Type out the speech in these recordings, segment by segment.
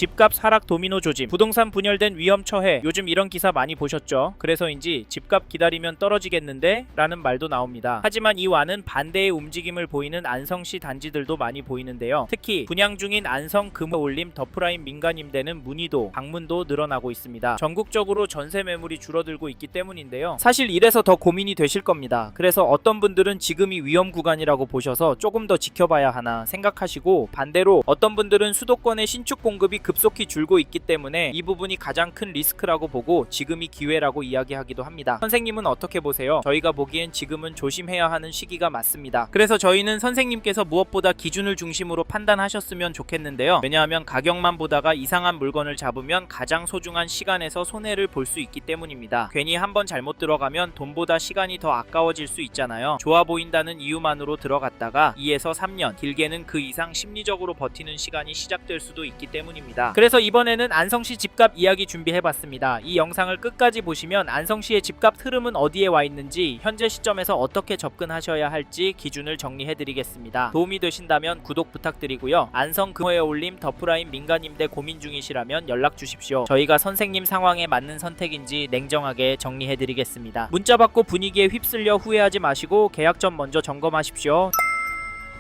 집값 하락 도미노 조짐, 부동산 분열된 위험 처해. 요즘 이런 기사 많이 보셨죠? 그래서인지 집값 기다리면 떨어지겠는데? 라는 말도 나옵니다. 하지만 이와는 반대의 움직임을 보이는 안성시 단지들도 많이 보이는데요. 특히 분양 중인 안성 금호올림 더프라임 민간임대는 문의도 방문도 늘어나고 있습니다. 전국적으로 전세 매물이 줄어들고 있기 때문인데요. 사실 이래서 더 고민이 되실 겁니다. 그래서 어떤 분들은 지금이 위험 구간이라고 보셔서 조금 더 지켜봐야 하나 생각하시고, 반대로 어떤 분들은 수도권의 신축 공급이 급속히 줄고 있기 때문에 이 부분이 가장 큰 리스크라고 보고 지금이 기회라고 이야기하기도 합니다. 선생님은 어떻게 보세요? 저희가 보기엔 지금은 조심해야 하는 시기가 맞습니다. 그래서 저희는 선생님께서 무엇보다 기준을 중심으로 판단하셨으면 좋겠는데요. 왜냐하면 가격만 보다가 이상한 물건을 잡으면 가장 소중한 시간에서 손해를 볼 수 있기 때문입니다. 괜히 한번 잘못 들어가면 돈보다 시간이 더 아까워질 수 있잖아요. 좋아 보인다는 이유만으로 들어갔다가 2에서 3년, 길게는 그 이상 심리적으로 버티는 시간이 시작될 수도 있기 때문입니다. 그래서 이번에는 안성시 집값 이야기 준비해봤습니다. 이 영상을 끝까지 보시면 안성시의 집값 흐름은 어디에 와 있는지, 현재 시점에서 어떻게 접근하셔야 할지 기준을 정리해드리겠습니다. 도움이 되신다면 구독 부탁드리고요. 안성 금호에 올림 더프라임 민간임대 고민 중이시라면 연락 주십시오. 저희가 선생님 상황에 맞는 선택인지 냉정하게 정리해드리겠습니다. 문자 받고 분위기에 휩쓸려 후회하지 마시고 계약 전 먼저 점검하십시오.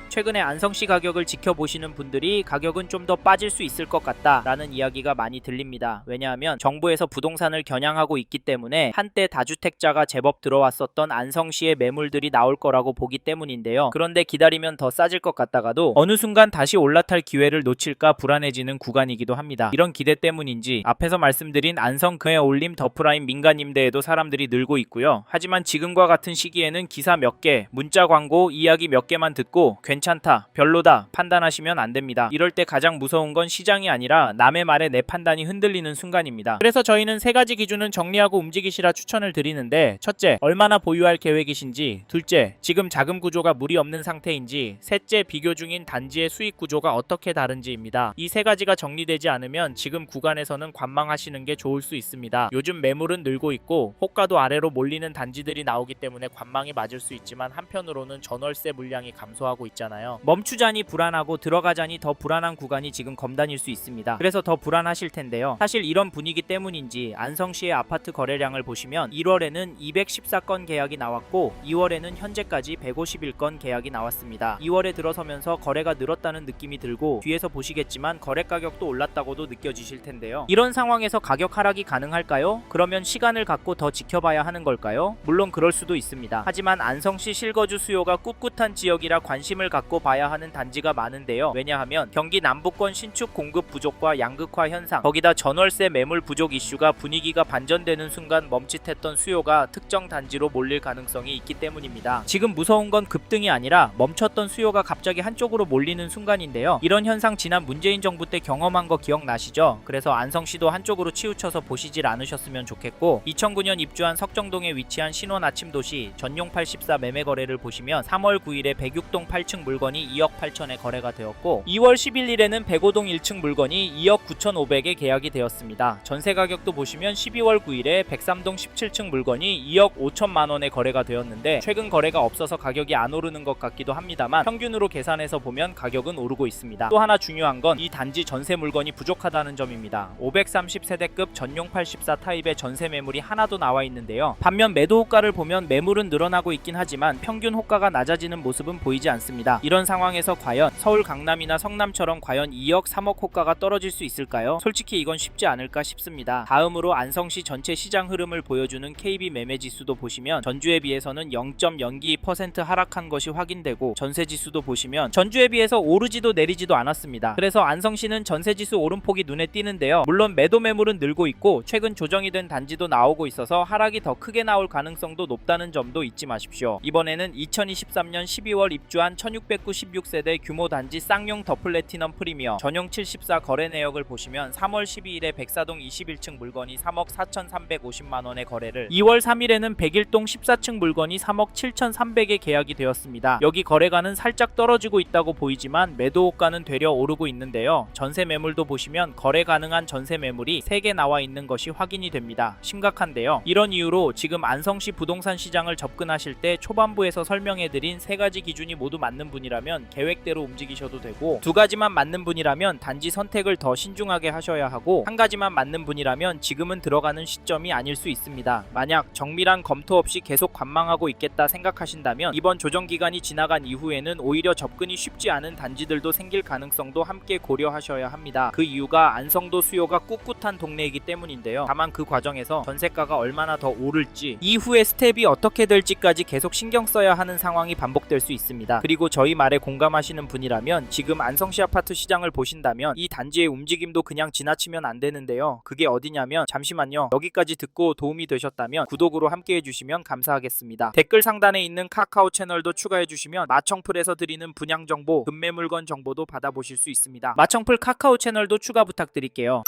최근에 안성시 가격을 지켜보시는 분들이 가격은 좀 더 빠질 수 있을 것 같다 라는 이야기가 많이 들립니다. 왜냐하면 정부에서 부동산을 겨냥하고 있기 때문에 한때 다주택자가 제법 들어왔었던 안성시의 매물들이 나올 거라고 보기 때문인데요. 그런데 기다리면 더 싸질 것 같다가도 어느 순간 다시 올라탈 기회를 놓칠까 불안해지는 구간이기도 합니다. 이런 기대 때문인지 앞에서 말씀드린 안성 금호에 올림 더프라임 민간임대에도 사람들이 늘고 있고요. 하지만 지금과 같은 시기에는 기사 몇 개, 문자 광고, 이야기 몇 개만 듣고 괜찮다, 별로다 판단하시면 안 됩니다. 이럴 때 가장 무서운 건 시장이 아니라 남의 말에 내 판단이 흔들리는 순간입니다. 그래서 저희는 세 가지 기준은 정리하고 움직이시라 추천을 드리는데, 첫째, 얼마나 보유할 계획이신지, 둘째, 지금 자금 구조가 무리 없는 상태인지, 셋째, 비교 중인 단지의 수익 구조가 어떻게 다른지입니다. 이 세 가지가 정리되지 않으면 지금 구간에서는 관망하시는 게 좋을 수 있습니다. 요즘 매물은 늘고 있고 호가도 아래로 몰리는 단지들이 나오기 때문에 관망이 맞을 수 있지만, 한편으로는 전월세 물량이 감소하고 있잖아요. 멈추자니 불안하고 들어가자니 더 불안한 구간이 지금 검단일 수 있습니다. 그래서 더 불안하실 텐데요. 사실 이런 분위기 때문인지 안성시의 아파트 거래량을 보시면 1월에는 214건 계약이 나왔고 2월에는 현재까지 151건 계약이 나왔습니다. 2월에 들어서면서 거래가 늘었다는 느낌이 들고, 뒤에서 보시겠지만 거래 가격도 올랐다고도 느껴지실 텐데요. 이런 상황에서 가격 하락이 가능할까요? 그러면 시간을 갖고 더 지켜봐야 하는 걸까요? 물론 그럴 수도 있습니다. 하지만 안성시 실거주 수요가 꿋꿋한 지역이라 관심을 갖고 봐야 하는 단지가 많은데요. 왜냐하면 경기 남부권 신축 공급 부족과 양극화 현상, 거기다 전월세 매물 부족 이슈가 분위기가 반전되는 순간 멈칫했던 수요가 특정 단지로 몰릴 가능성이 있기 때문입니다. 지금 무서운 건 급등이 아니라 멈췄던 수요가 갑자기 한쪽으로 몰리는 순간인데요. 이런 현상 지난 문재인 정부 때 경험한 거 기억나시죠? 그래서 안성시도 한쪽으로 치우쳐서 보시질 않으셨으면 좋겠고, 2009년 입주한 석정동에 위치한 신원 아침도시 전용 84 매매 거래를 보시면 3월 9일에 106동 8층 물건이 2억 8천에 거래가 되었고, 2월 11일에는 105동 1층 물건이 2억 9,500에 계약이 되었습니다. 전세 가격도 보시면 12월 9일에 103동 17층 물건이 2억 5천만 원에 거래가 되었는데, 최근 거래가 없어서 가격이 안 오르는 것 같기도 합니다만 평균으로 계산해서 보면 가격은 오르고 있습니다. 또 하나 중요한 건 이 단지 전세 물건이 부족하다는 점입니다. 530세대급 전용 84 타입의 전세 매물이 하나도 나와 있는데요. 반면 매도 호가를 보면 매물은 늘어나고 있긴 하지만 평균 호가가 낮아지는 모습은 보이지 않습니다. 이런 상황에서 과연 서울 강남이나 성남처럼 과연 2억 3억 호가가 떨어질 수 있을까요? 솔직히 이건 쉽지 않을까 싶습니다. 다음으로 안성시 전체 시장 흐름을 보여주는 KB 매매지수도 보시면 전주에 비해서는 0.02% 하락한 것이 확인되고, 전세지수도 보시면 전주에 비해서 오르지도 내리지도 않았습니다. 그래서 안성시는 전세지수 오름폭이 눈에 띄는데요. 물론 매도 매물은 늘고 있고 최근 조정이 된 단지도 나오고 있어서 하락이 더 크게 나올 가능성도 높다는 점도 잊지 마십시오. 이번에는 2023년 12월 입주한 1609 16세대 규모 단지 쌍용 더 플래티넘 프리미엄 전용 74 거래 내역을 보시면 3월 12일에 104동 21층 물건이 3억 4,350만원에 거래를, 2월 3일에는 101동 14층 물건이 3억 7,300에 계약이 되었습니다. 여기 거래가는 살짝 떨어지고 있다고 보이지만 매도 호가는 되려 오르고 있는데요. 전세 매물도 보시면 거래 가능한 전세 매물이 3개 나와 있는 것이 확인이 됩니다. 심각한데요. 이런 이유로 지금 안성시 부동산 시장을 접근하실 때 초반부에서 설명해드린 3가지 기준이 모두 맞는 분이라면 계획대로 움직이셔도 되고, 두 가지만 맞는 분이라면 단지 선택을 더 신중하게 하셔야 하고, 한 가지만 맞는 분이라면 지금은 들어가는 시점이 아닐 수 있습니다. 만약 정밀한 검토 없이 계속 관망하고 있겠다 생각하신다면 이번 조정 기간이 지나간 이후에는 오히려 접근이 쉽지 않은 단지들도 생길 가능성도 함께 고려하셔야 합니다. 그 이유가 안성도 수요가 꿋꿋한 동네이기 때문인데요. 다만 그 과정에서 전세가가 얼마나 더 오를지, 이후의 스텝이 어떻게 될지까지 계속 신경 써야 하는 상황이 반복될 수 있습니다. 그리고 저희 말에 공감하시는 분이라면 지금 안성시 아파트 시장을 보신다면 이 단지의 움직임도 그냥 지나치면 안 되는데요. 그게 어디냐면, 잠시만요. 여기까지 듣고 도움이 되셨다면 구독으로 함께 해주시면 감사하겠습니다. 댓글 상단에 있는 카카오 채널도 추가해주시면 마청풀에서 드리는 분양 정보, 급매 물건 정보도 받아보실 수 있습니다. 마청풀 카카오 채널도 추가 부탁드릴게요.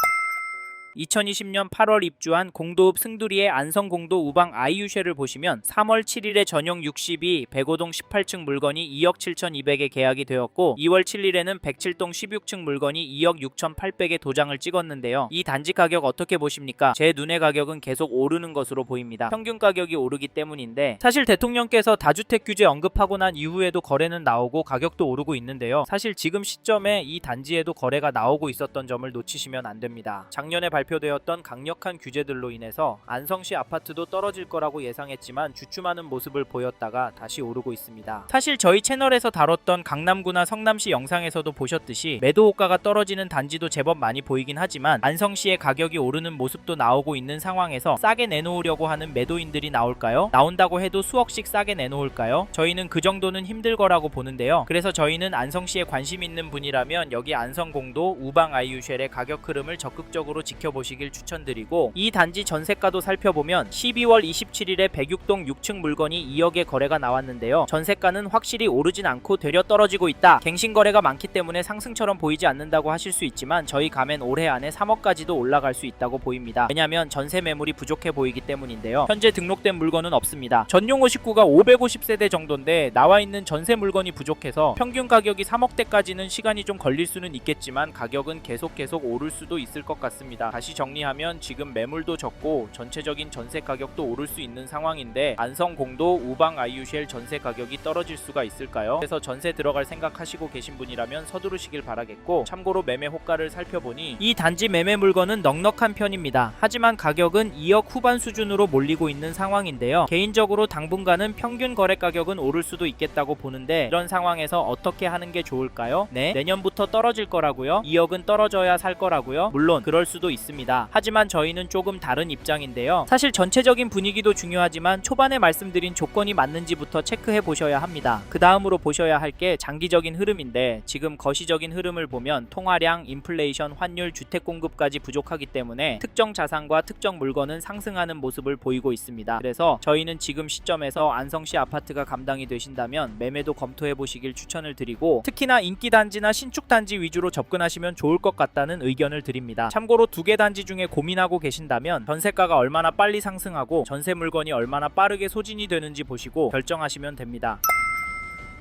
2020년 8월 입주한 공도읍 승두리의 안성공도 우방 아이유쉐를 보시면 3월 7일에 전용 62 105동 18층 물건이 2억 7,200에 계약이 되었고, 2월 7일에는 107동 16층 물건이 2억 6,800에 도장을 찍었는데요. 이 단지 가격 어떻게 보십니까? 제 눈의 가격은 계속 오르는 것으로 보입니다. 평균 가격이 오르기 때문인데, 사실 대통령께서 다주택 규제 언급하고 난 이후에도 거래는 나오고 가격도 오르고 있는데요. 사실 지금 시점에 이 단지에도 거래가 나오고 있었던 점을 놓치시면 안 됩니다. 작년에 발표되었던 강력한 규제들로 인해서 안성시 아파트도 떨어질 거라고 예상했지만 주춤하는 모습을 보였다가 다시 오르고 있습니다. 사실 저희 채널에서 다뤘던 강남구나 성남시 영상에서도 보셨듯이 매도 호가가 떨어지는 단지도 제법 많이 보이긴 하지만 안성시의 가격이 오르는 모습도 나오고 있는 상황에서 싸게 내놓으려고 하는 매도인들이 나올까요? 나온다고 해도 수억씩 싸게 내놓을까요? 저희는 그 정도는 힘들 거라고 보는데요. 그래서 저희는 안성시에 관심 있는 분이라면 여기 안성공도 우방 아이유쉘의 가격 흐름을 적극적으로 지켜보시길 추천드리고, 이 단지 전세가도 살펴보면 12월 27일에 106동 6층 물건이 2억에 거래가 나왔는데요. 전세가는 확실히 오르진 않고 되려 떨어지고 있다. 갱신 거래가 많기 때문에 상승처럼 보이지 않는다고 하실 수 있지만 저희 감엔 올해 안에 3억까지도 올라갈 수 있다고 보입니다. 왜냐면 전세 매물이 부족해 보이기 때문인데요. 현재 등록된 물건은 없습니다. 전용 59가 550세대 정도인데 나와 있는 전세 물건이 부족해서 평균 가격이 3억대까지는 시간이 좀 걸릴 수는 있겠지만 가격은 계속 오를 수도 있을 것 같습니다. 다시 정리하면 지금 매물도 적고 전체적인 전세 가격도 오를 수 있는 상황인데, 안성공도 우방 아이유쉘 전세 가격이 떨어질 수가 있을까요? 그래서 전세 들어갈 생각하시고 계신 분이라면 서두르시길 바라겠고, 참고로 매매 호가를 살펴보니 이 단지 매매 물건은 넉넉한 편입니다. 하지만 가격은 2억 후반 수준으로 몰리고 있는 상황인데요. 개인적으로 당분간은 평균 거래 가격은 오를 수도 있겠다고 보는데, 이런 상황에서 어떻게 하는 게 좋을까요? 네? 내년부터 떨어질 거라고요? 2억은 떨어져야 살 거라고요? 물론 그럴 수도 있습니다. 하지만 저희는 조금 다른 입장인데요. 사실 전체적인 분위기도 중요하지만 초반에 말씀드린 조건이 맞는지부터 체크해 보셔야 합니다. 그 다음으로 보셔야 할 게 장기적인 흐름인데, 지금 거시적인 흐름을 보면 통화량, 인플레이션, 환율, 주택 공급까지 부족하기 때문에 특정 자산과 특정 물건은 상승하는 모습을 보이고 있습니다. 그래서 저희는 지금 시점에서 안성시 아파트가 감당이 되신다면 매매도 검토해 보시길 추천을 드리고, 특히나 인기 단지나 신축 단지 위주로 접근하시면 좋을 것 같다는 의견을 드립니다. 참고로 두 개 단지 중에 고민하고 계신다면 전세가가 얼마나 빨리 상승하고 전세 물건이 얼마나 빠르게 소진이 되는지 보시고 결정하시면 됩니다.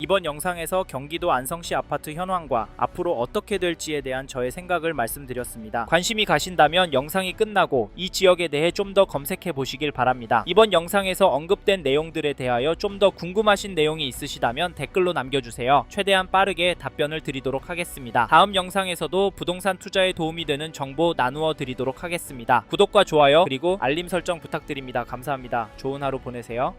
이번 영상에서 경기도 안성시 아파트 현황과 앞으로 어떻게 될지에 대한 저의 생각을 말씀드렸습니다. 관심이 가신다면 영상이 끝나고 이 지역에 대해 좀 더 검색해 보시길 바랍니다. 이번 영상에서 언급된 내용들에 대하여 좀 더 궁금하신 내용이 있으시다면 댓글로 남겨주세요. 최대한 빠르게 답변을 드리도록 하겠습니다. 다음 영상에서도 부동산 투자에 도움이 되는 정보 나누어 드리도록 하겠습니다. 구독과 좋아요 그리고 알림 설정 부탁드립니다. 감사합니다. 좋은 하루 보내세요.